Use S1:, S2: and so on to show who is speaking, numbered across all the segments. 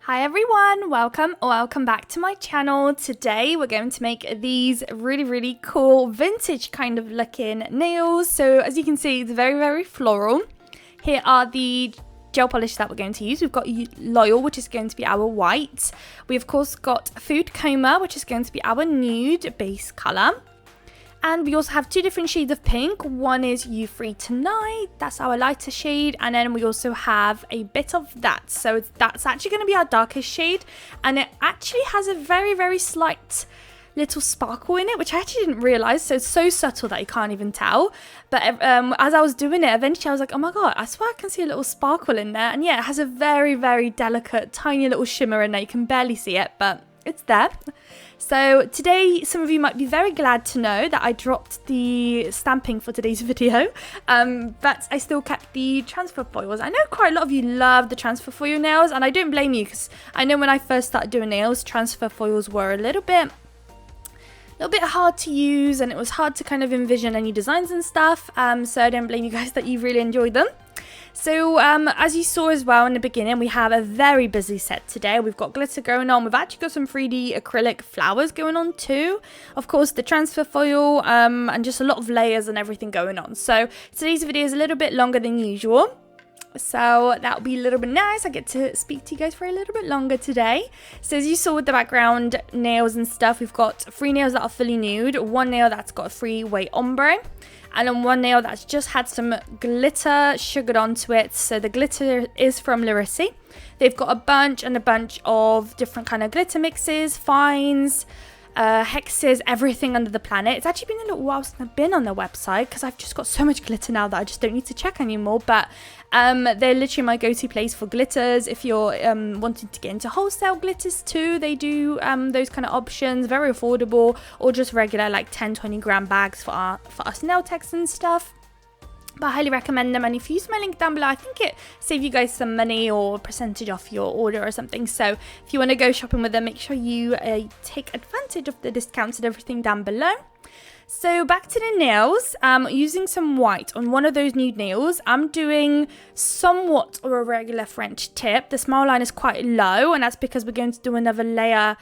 S1: Hi everyone, welcome back to my channel. Today we're going to make these really cool vintage kind of looking nails. So as you can see, it's very floral. Here are the gel polish that we're going to use. We've got Loyal, which is going to be our white. We of course got Food Coma, which is going to be our nude base color. And we also have two different shades of pink. One is You Free Tonight, that's our lighter shade, and then we also have a bit of that. So that's actually going to be our darkest shade, and it actually has a very slight little sparkle in it, which I actually didn't realize. So it's so subtle that you can't even tell. But as I was doing it, eventually I was like, oh my god, I swear I can see a little sparkle in there. And yeah, it has a very delicate, tiny little shimmer in there. You can barely see it, but it's there. So today, some of you might be very glad to know that I dropped the stamping for today's video, but I still kept the transfer foils. I know quite a lot of you love the transfer foil nails, and I don't blame you, because I know when I first started doing nails, transfer foils were a little bit hard to use, and it was hard to kind of envision any designs and stuff, so I don't blame you guys that you really enjoyed them. So as you saw as well in the beginning, we have a very busy set today. We've got glitter going on. We've actually got some 3D acrylic flowers going on too. Of course, the transfer foil and just a lot of layers and everything going on. So today's video is a little bit longer than usual. So that'll be a little bit nice. I get to speak to you guys for a little bit longer today. So as you saw with the background nails and stuff, we've got 3 nails that are fully nude, 1 nail that's got a 3-way ombre, and then 1 nail that's just had some glitter sugared onto it. So the glitter is from Lyricy. They've got a bunch of different kind of glitter mixes, fines, hexes, everything under the planet. It's actually been a little while since I've been on their website, because I've just got so much glitter now that I just don't need to check anymore. But they're literally my go-to place for glitters. If you're wanting to get into wholesale glitters too, they do those kind of options, very affordable, or just regular like 10-20 gram bags for us nail techs and stuff. But I highly recommend them, and if you use my link down below, I think it saves you guys some money or percentage off your order or something. So if you want to go shopping with them, make sure you take advantage of the discounts and everything down below. So back to the nails, using some white on one of those nude nails. I'm doing somewhat of a regular French tip. The smile line is quite low, and that's because we're going to do another layer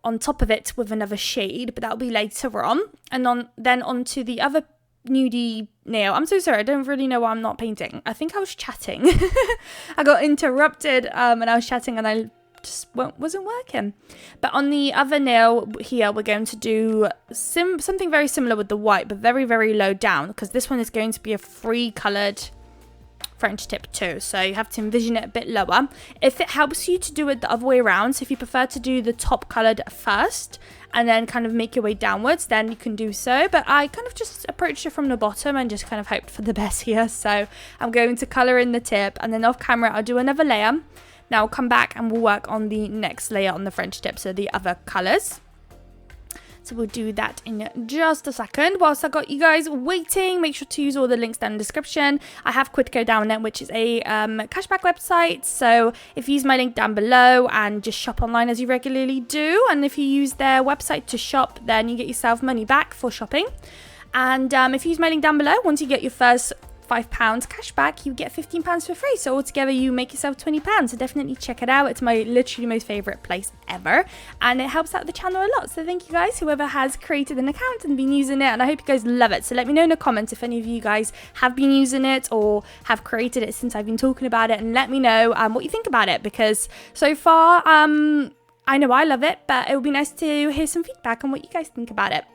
S1: on top of it with another shade, but that'll be later on. And then onto the other nudie nail. I'm so sorry, I don't really know why I'm not painting. I think I was chatting. I got interrupted and I was chatting and I just wasn't working. But on the other nail here, we're going to do something very similar with the white, but very low down, because this one is going to be a 3 coloured French tip too, so you have to envision it a bit lower. If it helps you to do it the other way around, so if you prefer to do the top coloured first and then kind of make your way downwards, then you can do so. But I kind of just approached it from the bottom and just kind of hoped for the best here. So I'm going to colour in the tip, and then off camera I'll do another layer. Now I'll come back and we'll work on the next layer on the French tip, so the other colours. So we'll do that in just a second. Whilst I got you guys waiting, make sure to use all the links down in the description. I have Quidco down there, which is a cashback website. So if you use my link down below and just shop online as you regularly do, and if you use their website to shop, then you get yourself money back for shopping. And if you use my link down below, once you get your first £5 cash back, you get £15 for free. So altogether you make yourself £20. So definitely check it out. It's my literally most favorite place ever, and it helps out the channel a lot. So thank you guys, whoever has created an account and been using it, and I hope you guys love it. So let me know in the comments if any of you guys have been using it or have created it since I've been talking about it, and let me know what you think about it, because so far I know I love it, but it would be nice to hear some feedback on what you guys think about it.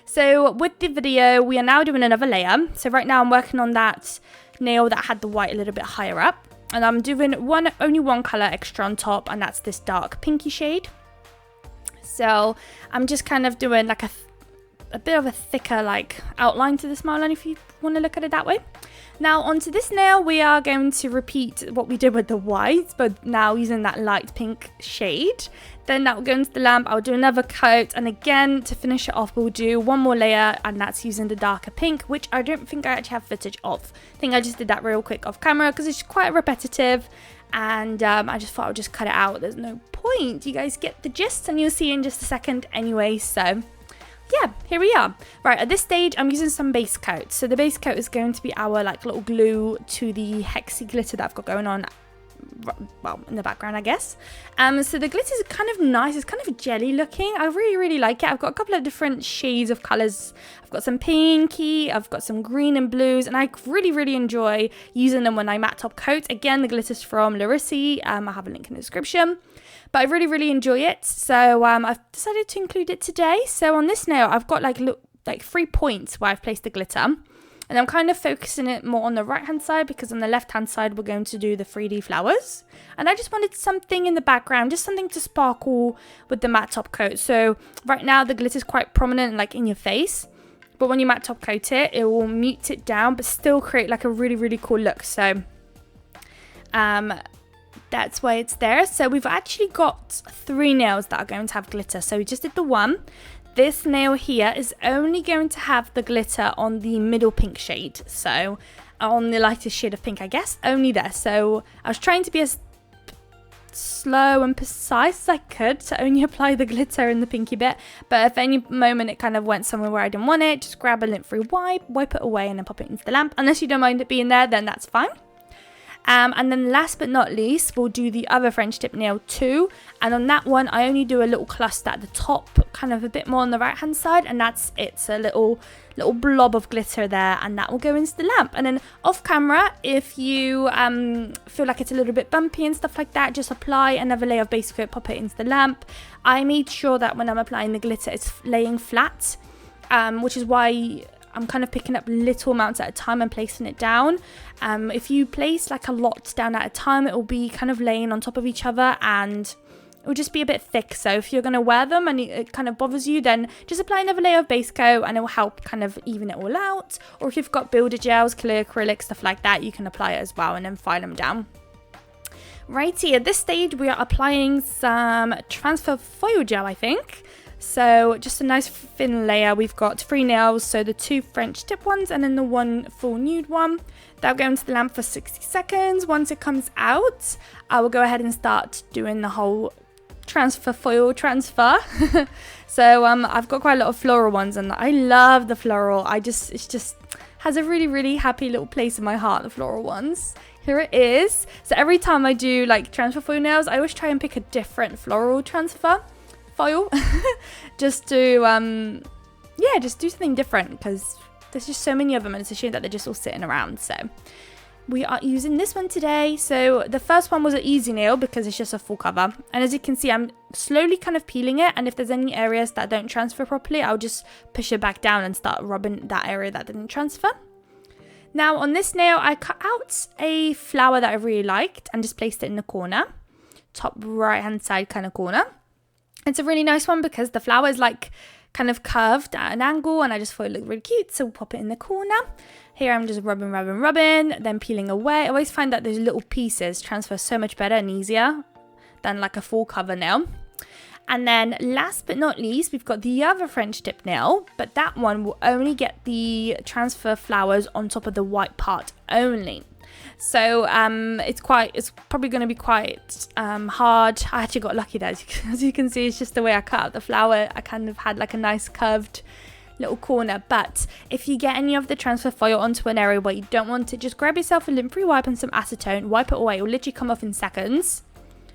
S1: So with the video, we are now doing another layer. So right now I'm working on that nail that had the white a little bit higher up, and I'm doing only one color extra on top, and that's this dark pinky shade. So I'm just kind of doing like a bit of a thicker like outline to the smile line, if you want to look at it that way. Now onto this nail, we are going to repeat what we did with the white, but now using that light pink shade. Then that will go into the lamp. I'll do another coat, and again to finish it off we'll do one more layer, and that's using the darker pink, which I don't think I actually have footage of. I think I just did that real quick off camera because it's quite repetitive, and I just thought I would just cut it out. There's no point. You guys get the gist, and you'll see in just a second anyway. So yeah, here we are. Right, at this stage I'm using some base coat. So the base coat is going to be our like little glue to the hexy glitter that I've got going on well, in the background, I guess. So the glitter is kind of nice. It's kind of jelly looking. I really like it. I've got a couple of different shades of colors. I've got some pinky, I've got some green and blues, and I really enjoy using them when I matte top coat. Again, the glitter's from Larissi. I have a link in the description. But I really enjoy it. So I've decided to include it today. So on this nail, I've got like 3 points where I've placed the glitter. And I'm kind of focusing it more on the right hand side, because on the left hand side we're going to do the 3D flowers. And I just wanted something in the background, just something to sparkle with the matte top coat. So right now the glitter is quite prominent, like in your face. But when you matte top coat it, it will mute it down, but still create like a really cool look. So that's why it's there. So we've actually got 3 nails that are going to have glitter. So we just did the one. This nail here is only going to have the glitter on the middle pink shade. So on the lightest shade of pink, I guess, only there. So I was trying to be as slow and precise as I could to only apply the glitter in the pinky bit. But if any moment it kind of went somewhere where I didn't want it, just grab a lint-free wipe it away and then pop it into the lamp. Unless you don't mind it being there, then that's fine. And then last but not least, we'll do the other French tip nail too. And on that one, I only do a little cluster at the top, kind of a bit more on the right hand side, and that's it. It's a little blob of glitter there, and that will go into the lamp. And then off camera, if you feel like it's a little bit bumpy and stuff like that, just apply another layer of base coat, pop it into the lamp. I made sure that when I'm applying the glitter, it's laying flat, which is why I'm kind of picking up little amounts at a time and placing it down. If you place like a lot down at a time, it will be kind of laying on top of each other and it will just be a bit thick. So if you're going to wear them and it kind of bothers you, then just apply another layer of base coat and it will help kind of even it all out. Or if you've got builder gels, clear acrylic, stuff like that, you can apply it as well and then file them down. Righty, at this stage we are applying some transfer foil gel, I think. So just a nice thin layer. We've got 3 nails, so the 2 French tip ones and then the 1 full nude one. That'll go into the lamp for 60 seconds. Once it comes out, I will go ahead and start doing the whole transfer foil transfer. So I've got quite a lot of floral ones and I love the floral. It just has a really happy little place in my heart, the floral ones. Here it is. So every time I do like transfer foil nails, I always try and pick a different floral transfer foil just to just do something different, because there's just so many of them and it's a shame that they're just all sitting around. So we are using this one today. So the first one was an easy nail because it's just a full cover, and as you can see I'm slowly kind of peeling it, and if there's any areas that don't transfer properly, I'll just push it back down and start rubbing that area that didn't transfer. Now on this nail I cut out a flower that I really liked and just placed it in the corner, top right hand side kind of corner. It's a really nice one because the flower is like kind of curved at an angle and I just thought it looked really cute, so we'll pop it in the corner. Here I'm just rubbing, then peeling away. I always find that those little pieces transfer so much better and easier than like a full cover nail. And then last but not least, we've got the other French tip nail, but that one will only get the transfer flowers on top of the white part only. So it's probably going to be quite hard. I actually got lucky there, as you can see. It's just the way I cut out the flower. I kind of had like a nice curved little corner. But if you get any of the transfer foil onto an area where you don't want it, just grab yourself a lint-free wipe and some acetone, wipe it away. It will literally come off in seconds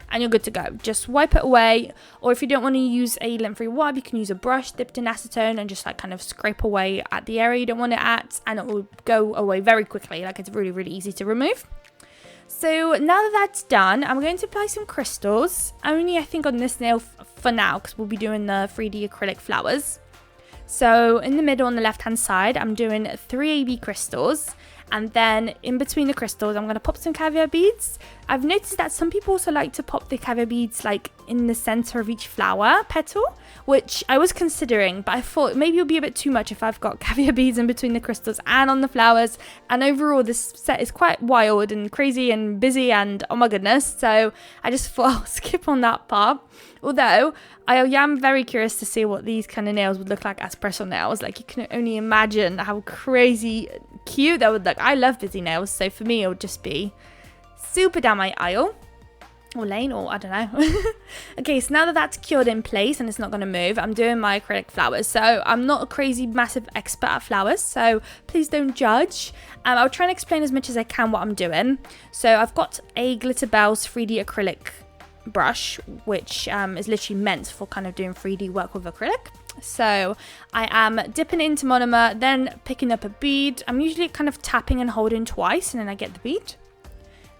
S1: and you're good to go. Just wipe it away, or if you don't want to use a lint-free wipe, you can use a brush dipped in acetone and just like kind of scrape away at the area you don't want it at, and it will go away very quickly. Like, it's really easy to remove. So now that that's done, I'm going to apply some crystals, only I think on this nail for now, because we'll be doing the 3D acrylic flowers. So in the middle on the left hand side, I'm doing 3 AB crystals, and then in between the crystals I'm going to pop some caviar beads. I've noticed that some people also like to pop the caviar beads like in the center of each flower petal, which I was considering, but I thought maybe it'll be a bit too much if I've got caviar beads in between the crystals and on the flowers, and overall this set is quite wild and crazy and busy and oh my goodness, so I just thought I'll skip on that part. Although I am very curious to see what these kind of nails would look like as press-on nails. Like, you can only imagine how crazy cute that would look. I love busy nails, so for me it would just be super down my aisle. or lane, or I don't know. Okay, so now that that's cured in place and it's not going to move, I'm doing my acrylic flowers. So I'm not a crazy massive expert at flowers, so please don't judge. I'll try and explain as much as I can what I'm doing. So I've got a Glitter Bells 3D acrylic brush, which is literally meant for kind of doing 3D work with acrylic. So I am dipping into monomer, then picking up a bead. I'm usually kind of tapping and holding twice, and then I get the bead.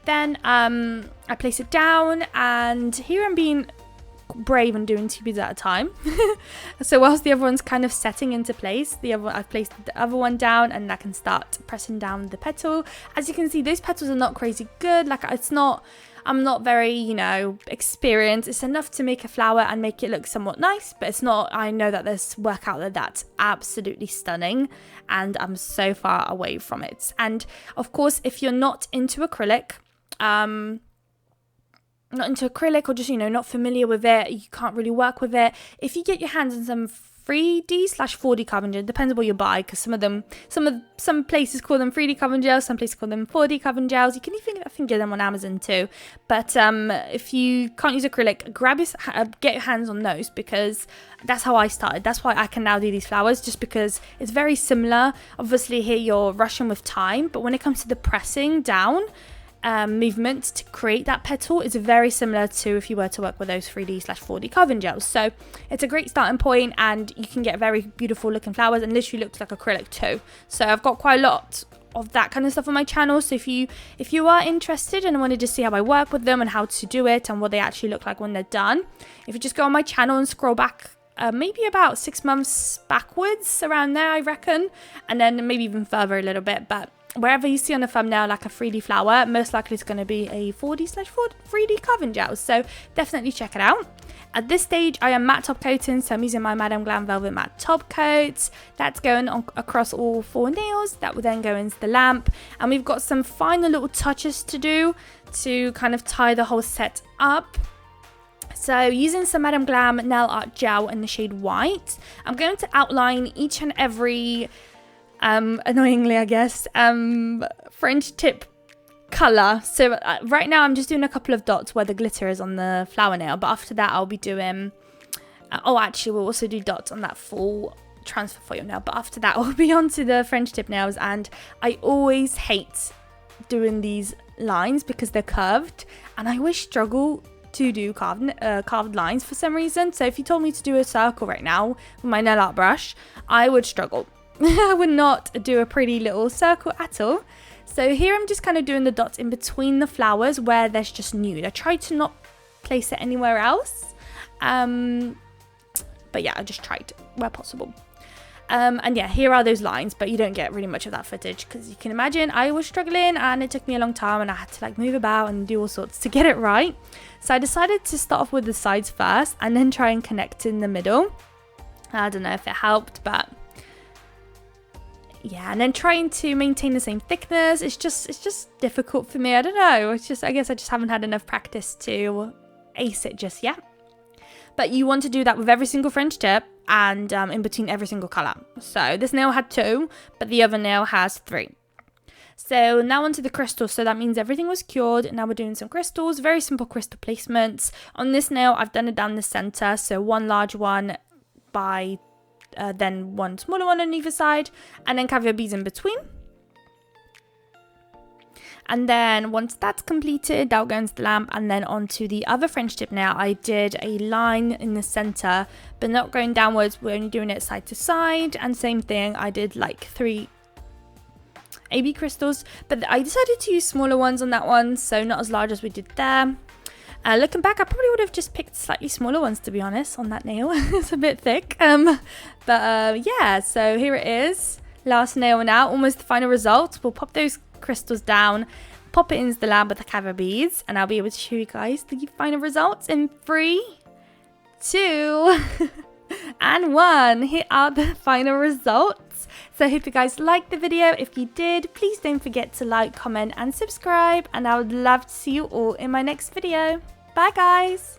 S1: Then I place it down, and here I'm being brave and doing 2 beads at a time. So whilst the other one's kind of setting into place, I've placed the other one down, and I can start pressing down the petal. As you can see, those petals are not crazy good. Like, I'm not very, you know, experienced. It's enough to make a flower and make it look somewhat nice, but it's not. I know that there's work out there that's absolutely stunning, and I'm so far away from it. And of course, if you're not into acrylic, or just, you know, not familiar with it, you can't really work with it. If you get your hands on some 3D/4D carbon gel, depends on what you buy, because some places call them 3D carbon gels, some places call them 4D carbon gels. You can even, I think, get them on Amazon too. But if you can't use acrylic, get your hands on those, because that's how I started. That's why I can now do these flowers, just because it's very similar. Obviously here you're rushing with time, but when it comes to the pressing down movement to create that petal, is very similar to if you were to work with those 3D/4D carbon gels. So it's a great starting point, and you can get very beautiful looking flowers, and literally looks like acrylic too. So I've got quite a lot of that kind of stuff on my channel. So if you are interested and wanted to see how I work with them and how to do it and what they actually look like when they're done, if you just go on my channel and scroll back maybe about 6 months backwards, around there I reckon, and then maybe even further a little bit, but wherever you see on the thumbnail like a 3D flower, most likely it's going to be a 4D/3D carbon gel. So definitely check it out. At this stage, I am matte top coating, so I'm using my Madam Glam Velvet Matte Top Coat. That's going on across all 4 nails. That will then go into the lamp. And we've got some final little touches to do to kind of tie the whole set up. So using some Madam Glam Nail Art Gel in the shade White, I'm going to outline each and every annoyingly, I guess, French tip colour. So right now I'm just doing a couple of dots where the glitter is on the flower nail, but after that I'll be doing actually we'll also do dots on that full transfer foil nail, but after that we'll be on to the French tip nails. And I always hate doing these lines because they're curved, and I always struggle to do carved lines for some reason. So if you told me to do a circle right now with my nail art brush, I would struggle. I would not do a pretty little circle at all. So here I'm just kind of doing the dots in between the flowers where there's just nude. I tried to not place it anywhere else, but yeah, I just tried where possible. And yeah, here are those lines, but you don't get really much of that footage because you can imagine I was struggling and it took me a long time, and I had to like move about and do all sorts to get it right. So I decided to start off with the sides first and then try and connect in the middle. I don't know if it helped, but yeah, and then trying to maintain the same thickness, it's just difficult for me. I don't know, I guess I just haven't had enough practice to ace it just yet. But you want to do that with every single French tip and in between every single colour. So this nail had 2, but the other nail has 3. So now onto the crystals. So that means everything was cured. Now we're doing some crystals, very simple crystal placements. On this nail, I've done it down the centre. So 1 large one by then 1 smaller one on either side, and then caviar beads in between. And then once that's completed, that'll go into the lamp, and then onto the other French tip nail. I did a line in the center, but not going downwards. We're only doing it side to side, and same thing. I did like 3 AB crystals, but I decided to use smaller ones on that one, so not as large as we did there. Looking back, I probably would have just picked slightly smaller ones, to be honest, on that nail. It's a bit thick. Yeah, so here it is. Last nail now, almost the final result. We'll pop those crystals down, pop it into the lab with the caviar beads, and I'll be able to show you guys the final results in 3, 2, and 1. Here are the final results. So I hope you guys liked the video. If you did, please don't forget to like, comment, and subscribe, and I would love to see you all in my next video. Bye guys!